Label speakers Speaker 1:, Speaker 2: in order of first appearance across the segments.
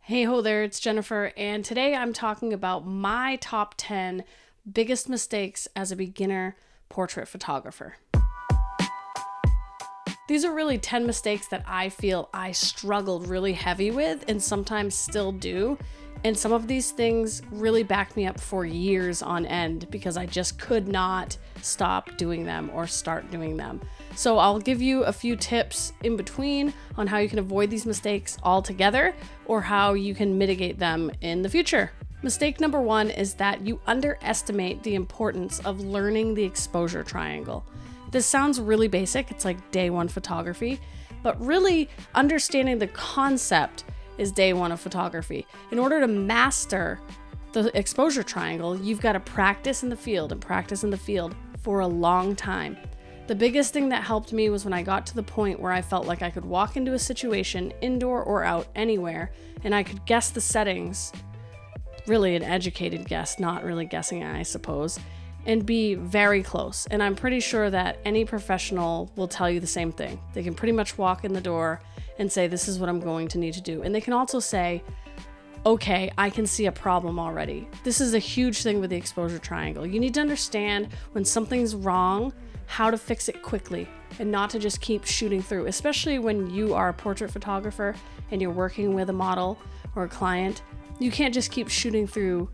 Speaker 1: Hey ho there, it's Jennifer, and today I'm talking about my top 10 biggest mistakes as a beginner portrait photographer. These are really 10 mistakes that I feel I struggled really heavy with and sometimes still do. And some of these things really backed me up for years on end because I just could not stop doing them or start doing them. So I'll give you a few tips in between on how you can avoid these mistakes altogether or how you can mitigate them in the future. Mistake number 1 is that you underestimate the importance of learning the exposure triangle. This sounds really basic, it's like day 1 photography, but really understanding the concept is day 1 of photography. In order to master the exposure triangle, you've got to practice in the field and practice in the field for a long time. The biggest thing that helped me was when I got to the point where I felt like I could walk into a situation, indoor or out, anywhere, and I could guess the settings, really an educated guess, not really guessing, I suppose, and be very close. And I'm pretty sure that any professional will tell you the same thing. They can pretty much walk in the door and say, this is what I'm going to need to do. And they can also say, okay, I can see a problem already. This is a huge thing with the exposure triangle. You need to understand when something's wrong, how to fix it quickly and not to just keep shooting through, especially when you are a portrait photographer and you're working with a model or a client. You can't just keep shooting through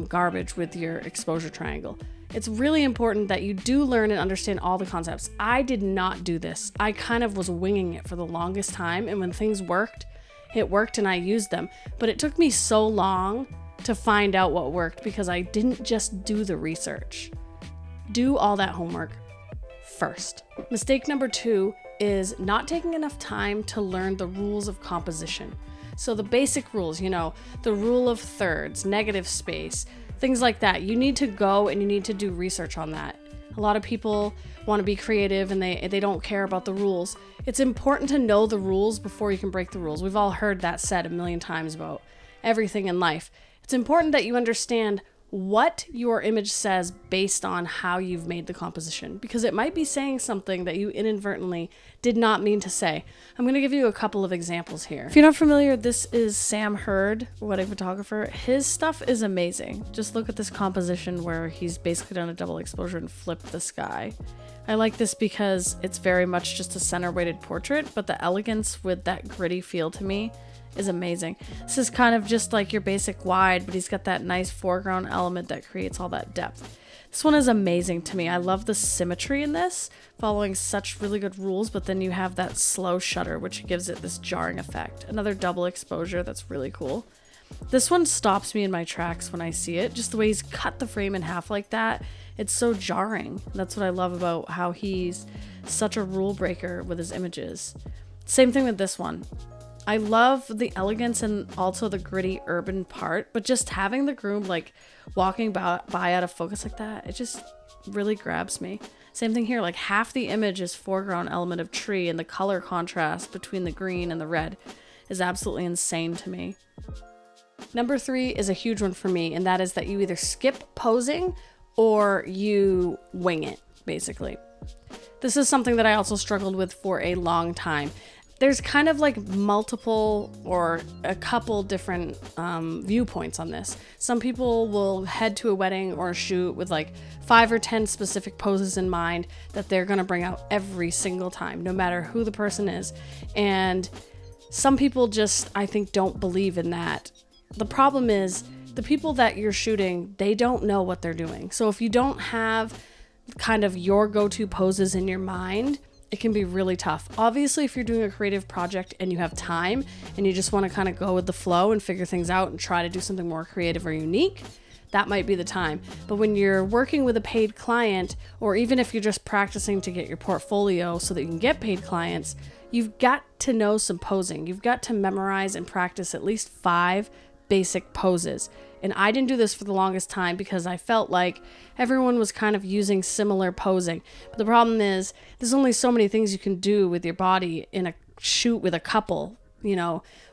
Speaker 1: garbage with your exposure triangle. It's really important that you do learn and understand all the concepts. I did not do this. I kind of was winging it for the longest time, and when things worked, it worked and I used them. But it took me so long to find out what worked because I didn't just do the research. Do all that homework first. Mistake number 2 is not taking enough time to learn the rules of composition. So the basic rules, the rule of thirds, negative space, things like that. You need to go and you need to do research on that. A lot of people want to be creative and they don't care about the rules. It's important to know the rules before you can break the rules. We've all heard that said a million times about everything in life. It's important that you understand what your image says based on how you've made the composition, because it might be saying something that you inadvertently did not mean to say. I'm going to give you a couple of examples here. If you're not familiar, this is Sam Hurd, wedding photographer. His stuff is amazing. Just look at this composition where he's basically done a double exposure and flipped the sky. I like this because it's very much just a center weighted portrait, but the elegance with that gritty feel to me is amazing. This is kind of just like your basic wide, but he's got that nice foreground element that creates all that depth. This one is amazing to me. I love the symmetry in this, following such really good rules, but then you have that slow shutter, which gives it this jarring effect. Another double exposure that's really cool. This one stops me in my tracks when I see it. Just the way he's cut the frame in half like that, it's so jarring. That's what I love about how he's such a rule breaker with his images. Same thing with this one. I love the elegance and also the gritty urban part, but just having the groom like walking by out of focus like that, it just really grabs me. Same thing here, like half the image is foreground element of tree, and the color contrast between the green and the red is absolutely insane to me. Number 3 is a huge one for me, and that is that you either skip posing or you wing it, basically. This is something that I also struggled with for a long time. There's kind of like multiple or a couple different viewpoints on this. Some people will head to a wedding or a shoot with like 5 or 10 specific poses in mind that they're going to bring out every single time, no matter who the person is. And some people just, I think, don't believe in that. The problem is the people that you're shooting, they don't know what they're doing. So if you don't have kind of your go-to poses in your mind, it can be really tough. Obviously, if you're doing a creative project and you have time and you just want to kind of go with the flow and figure things out and try to do something more creative or unique, that might be the time. But when you're working with a paid client, or even if you're just practicing to get your portfolio so that you can get paid clients, you've got to know some posing. You've got to memorize and practice at least 5 basic poses. And I didn't do this for the longest time because I felt like everyone was kind of using similar posing. But the problem is there's only so many things you can do with your body in a shoot with a couple,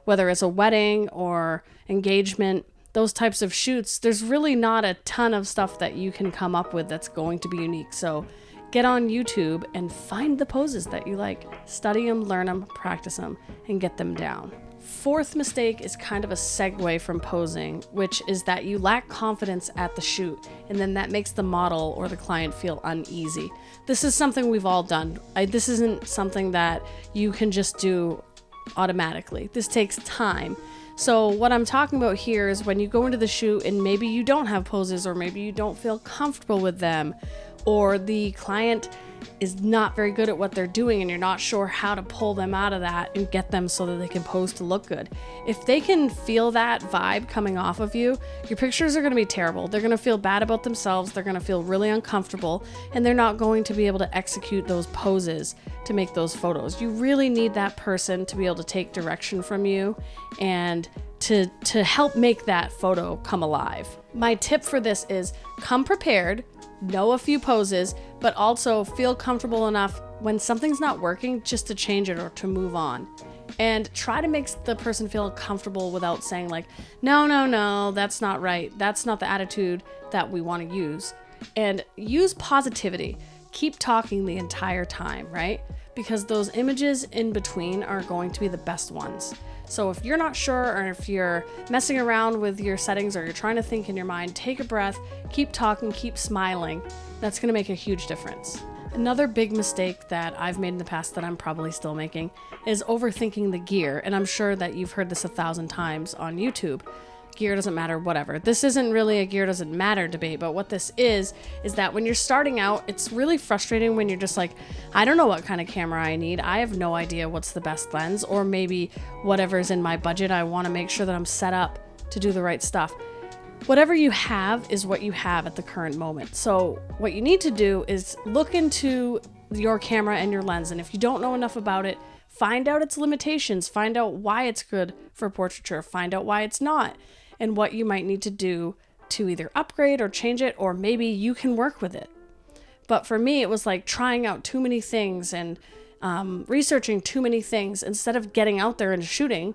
Speaker 1: whether it's a wedding or engagement, those types of shoots. There's really not a ton of stuff that you can come up with that's going to be unique. So get on YouTube and find the poses that you like. Study them, learn them, practice them, and get them down. Fourth mistake is kind of a segue from posing, which is that you lack confidence at the shoot, and then that makes the model or the client feel uneasy. This is something we've all done. This isn't something that you can just do automatically. This takes time. So what I'm talking about here is when you go into the shoot and maybe you don't have poses, or maybe you don't feel comfortable with them, or the client is not very good at what they're doing and you're not sure how to pull them out of that and get them so that they can pose to look good. If they can feel that vibe coming off of you, your pictures are going to be terrible. They're going to feel bad about themselves. They're going to feel really uncomfortable, and they're not going to be able to execute those poses to make those photos. You really need that person to be able to take direction from you and to help make that photo come alive. My tip for this is come prepared, know a few poses, but also feel comfortable enough when something's not working just to change it or to move on. And try to make the person feel comfortable without saying like, no, that's not right. That's not the attitude that we want to use. And use positivity. Keep talking the entire time, right? Because those images in between are going to be the best ones. So if you're not sure, or if you're messing around with your settings, or you're trying to think in your mind, take a breath, keep talking, keep smiling. That's going to make a huge difference. Another big mistake that I've made in the past that I'm probably still making is overthinking the gear. And I'm sure that you've heard this 1,000 times on YouTube. Gear doesn't matter, whatever. This isn't really a gear doesn't matter debate, but what this is that when you're starting out, it's really frustrating when you're just like, I don't know what kind of camera I need. I have no idea what's the best lens, or maybe whatever's in my budget. I want to make sure that I'm set up to do the right stuff. Whatever you have is what you have at the current moment. So what you need to do is look into your camera and your lens. And if you don't know enough about it, find out its limitations, find out why it's good for portraiture, find out why it's not, and what you might need to do to either upgrade or change it, or maybe you can work with it. But for me, it was like trying out too many things and researching too many things instead of getting out there and shooting.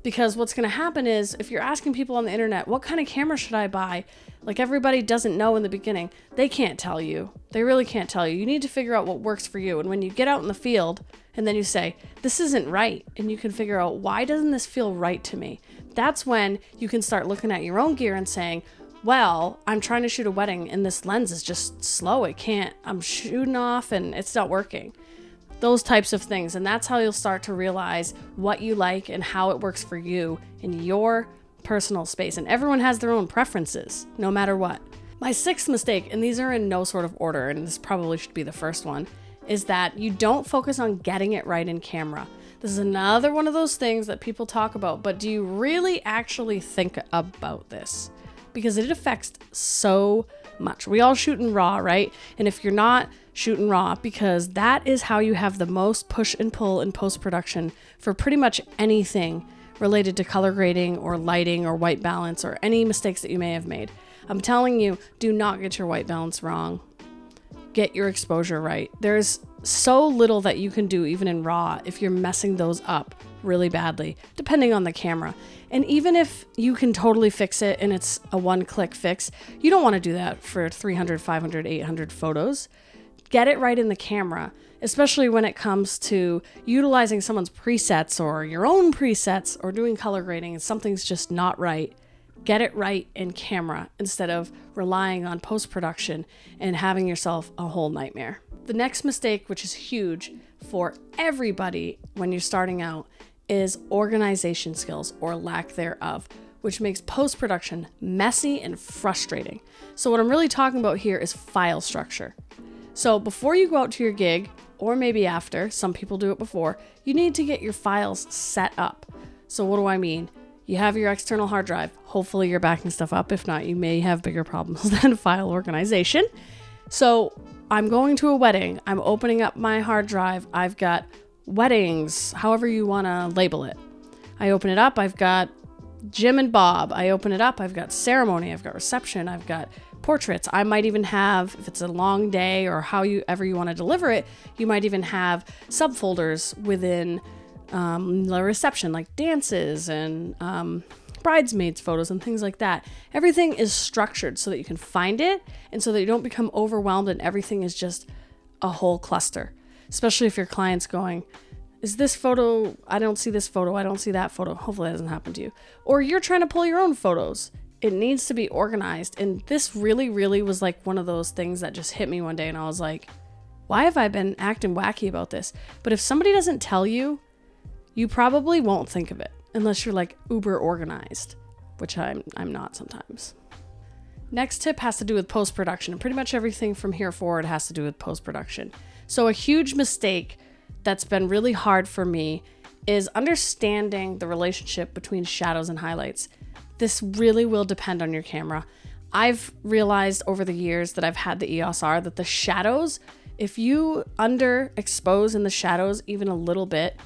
Speaker 1: Because what's going to happen is if you're asking people on the internet, what kind of camera should I buy? Like, everybody doesn't know in the beginning. They can't tell you. They really can't tell you. You need to figure out what works for you. And when you get out in the field and then you say, this isn't right, and you can figure out, why doesn't this feel right to me? That's when you can start looking at your own gear and saying, well, I'm trying to shoot a wedding and this lens is just slow. I'm shooting off and it's not working. Those types of things. And that's how you'll start to realize what you like and how it works for you in your personal space. And everyone has their own preferences, no matter what. My sixth mistake, and these are in no sort of order, and this probably should be the first one, is that you don't focus on getting it right in camera. This is another one of those things that people talk about, but do you really actually think about this? Because it affects so much. We all shoot in RAW, right? And if you're not, shoot in RAW, because that is how you have the most push and pull in post-production for pretty much anything related to color grading or lighting or white balance or any mistakes that you may have made. I'm telling you, do not get your white balance wrong. Get your exposure right. There's so little that you can do even in RAW if you're messing those up really badly, depending on the camera. And even if you can totally fix it and it's a one-click fix, you don't want to do that for 300, 500, 800 photos. Get it right in the camera, especially when it comes to utilizing someone's presets or your own presets or doing color grading and something's just not right. Get it right in camera instead of relying on post-production and having yourself a whole nightmare. The next mistake, which is huge for everybody when you're starting out, is organization skills or lack thereof, which makes post-production messy and frustrating. So what I'm really talking about here is file structure. So before you go out to your gig, or maybe after, some people do it before, you need to get your files set up. So what do I mean? You have your external hard drive. Hopefully you're backing stuff up. If not, you may have bigger problems than file organization. So I'm going to a wedding. I'm opening up my hard drive. I've got weddings, however you want to label it. I open it up. I've got Jim and Bob. I open it up. I've got ceremony. I've got reception. I've got portraits. I might even have, if it's a long day or however you want to deliver it, you might even have subfolders within the reception, like dances and bridesmaids photos and things like that. Everything is structured so that you can find it and so that you don't become overwhelmed and everything is just a whole cluster. Especially if your client's going, is this photo, I don't see this photo, I don't see that photo. Hopefully that doesn't happen to you. Or you're trying to pull your own photos. It needs to be organized. And this really, really was like one of those things that just hit me one day. And I was like, why have I been acting wacky about this? But if somebody doesn't tell you, you probably won't think of it unless you're like uber organized, which I'm not sometimes. Next tip has to do with post-production. And pretty much everything from here forward has to do with post-production. So a huge mistake that's been really hard for me is understanding the relationship between shadows and highlights. This really will depend on your camera. I've realized over the years that I've had the EOS R that the shadows, if you underexpose in the shadows even a little bit,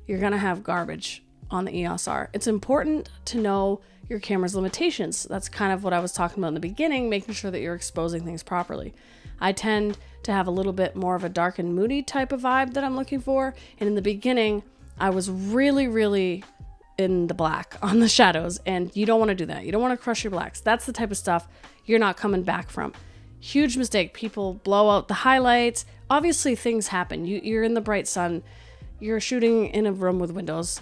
Speaker 1: you're gonna have garbage on the EOS R. It's important to know your camera's limitations. That's kind of what I was talking about in the beginning, making sure that you're exposing things properly. I tend to have a little bit more of a dark and moody type of vibe that I'm looking for. And in the beginning, I was really, really in the black on the shadows. And you don't want to do that. You don't want to crush your blacks. That's the type of stuff you're not coming back from. Huge mistake. People blow out the highlights. Obviously, things happen. You're in the bright sun. You're shooting in a room with windows.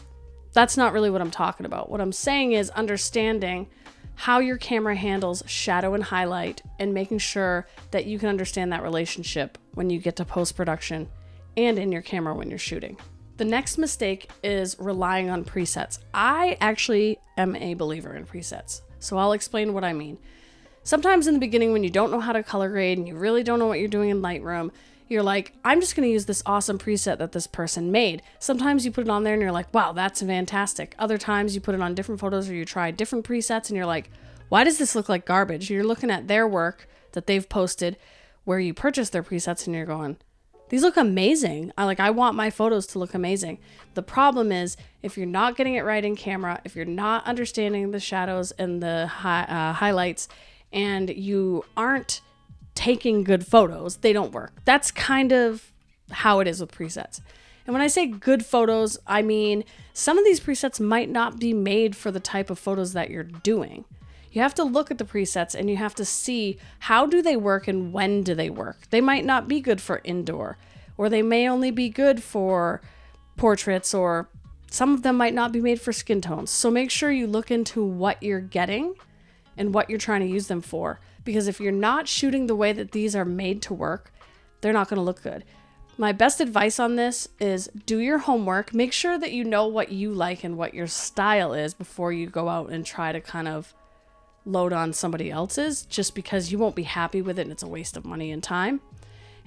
Speaker 1: That's not really what I'm talking about. What I'm saying is understanding how your camera handles shadow and highlight and making sure that you can understand that relationship when you get to post-production and in your camera when you're shooting. The next mistake is relying on presets. I actually am a believer in presets, so I'll explain what I mean. Sometimes in the beginning when you don't know how to color grade and you really don't know what you're doing in Lightroom, you're like, I'm just going to use this awesome preset that this person made. Sometimes you put it on there and you're like, wow, that's fantastic. Other times you put it on different photos or you try different presets and you're like, why does this look like garbage? You're looking at their work that they've posted where you purchased their presets and you're going, these look amazing. I want my photos to look amazing. The problem is if you're not getting it right in camera, if you're not understanding the shadows and the highlights, and you aren't taking good photos, they don't work. That's kind of how it is with presets. And when I say good photos, I mean some of these presets might not be made for the type of photos that you're doing. You have to look at the presets and you have to see how do they work and when do they work. They might not be good for indoor, or they may only be good for portraits, or some of them might not be made for skin tones. So make sure you look into what you're getting and what you're trying to use them for. Because if you're not shooting the way that these are made to work, they're not going to look good. My best advice on this is do your homework. Make sure that you know what you like and what your style is before you go out and try to kind of load on somebody else's, just because you won't be happy with it and it's a waste of money and time.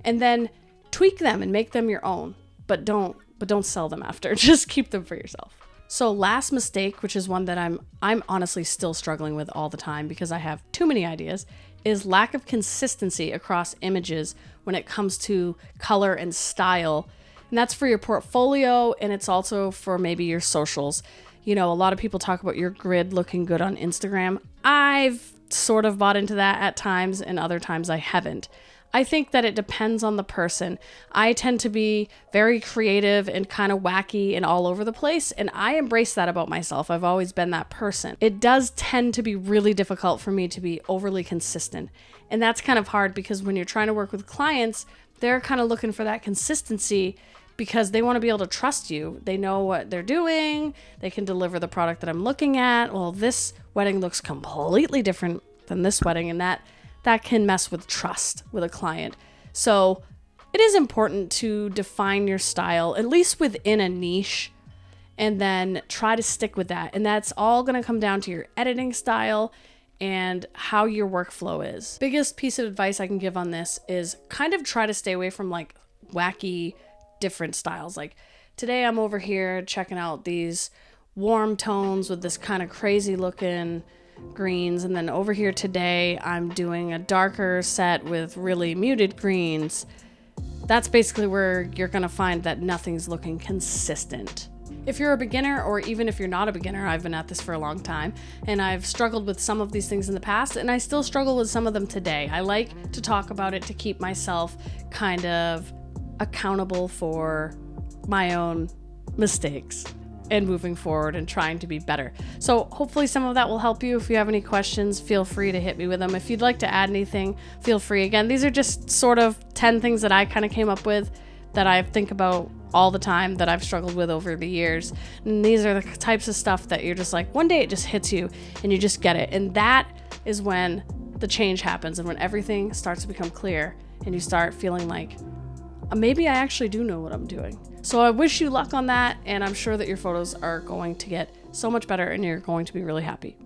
Speaker 1: And then tweak them and make them your own, but don't sell them after. Just keep them for yourself. So last mistake, which is one that I'm honestly still struggling with all the time because I have too many ideas, is lack of consistency across images when it comes to color and style. And that's for your portfolio, and it's also for maybe your socials. You know, a lot of people talk about your grid looking good on Instagram. I've sort of bought into that at times, and other times I haven't. I think that it depends on the person. I tend to be very creative and kind of wacky and all over the place, and I embrace that about myself. I've always been that person. It does tend to be really difficult for me to be overly consistent, and that's kind of hard because when you're trying to work with clients, they're kind of looking for that consistency because they want to be able to trust you. They know what they're doing. They can deliver the product that I'm looking at. Well, this wedding looks completely different than this wedding, and that can mess with trust with a client. So it is important to define your style, at least within a niche, and then try to stick with that. And that's all going to come down to your editing style and how your workflow is. Biggest piece of advice I can give on this is kind of try to stay away from like wacky different styles. Like today I'm over here checking out these warm tones with this kind of crazy looking greens, and then over here today I'm doing a darker set with really muted greens. That's basically where you're gonna find that nothing's looking consistent. If you're a beginner, or even if you're not a beginner, I've been at this for a long time and I've struggled with some of these things in the past, and I still struggle with some of them today. I like to talk about it to keep myself kind of accountable for my own mistakes and moving forward and trying to be better. So hopefully some of that will help you. If you have any questions, feel free to hit me with them. If you'd like to add anything, feel free. Again, these are just sort of 10 things that I kind of came up with that I think about all the time that I've struggled with over the years. And these are the types of stuff that you're just like, one day it just hits you and you just get it. And that is when the change happens and when everything starts to become clear and you start feeling like, maybe I actually do know what I'm doing. So I wish you luck on that, and I'm sure that your photos are going to get so much better and you're going to be really happy.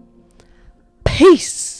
Speaker 1: Peace!